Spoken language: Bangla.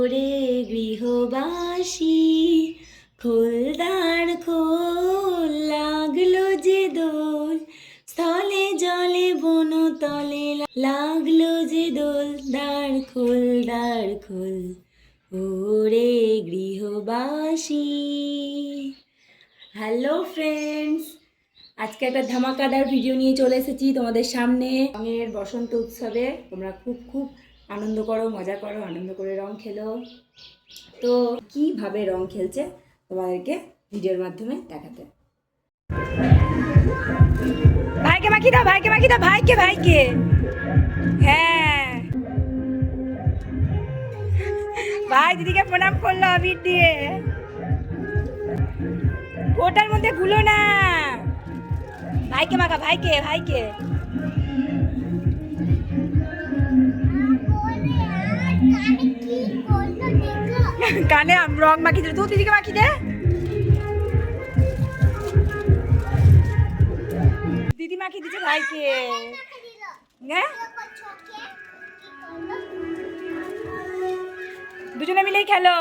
ওরে গৃহবাসী খোলদার খোল, লাগলো যে দোল স্থলে জলে বনতলে, লাগলো যে দোল, দ্বার খোল দ্বার খোল ওরে গৃহবাসী। হ্যালো ফ্রেন্ডস, আজকে একটা ধামাকাদার ভিডিও নিয়ে চলে এসেছি তোমাদের সামনে। রঙের বসন্ত উৎসবে তোমরা খুব খুব আনন্দ করো, মজা করো, আনন্দ করে রং খেলো। তো কিভাবে রং খেলছে তোমাদেরকে ভিডিওর মাধ্যমে দেখাতে। ভাইকে মাখি দাও, ভাইকে মাখি দাও, ভাইকে ভাইকে। হ্যাঁ, ভাই দিদিকে প্রণাম করলো আবির দিয়ে। ওটার মধ্যে গুলো না, ভাইকে মাখা, ভাইকে ভাইকে। কানে রং মাখি দিল, তুই দিদিকে মাখি দে। দিদি মাখি দিচ্ছে ভাইকে। হ্যাঁ, দুজনে মিলেই খেলো।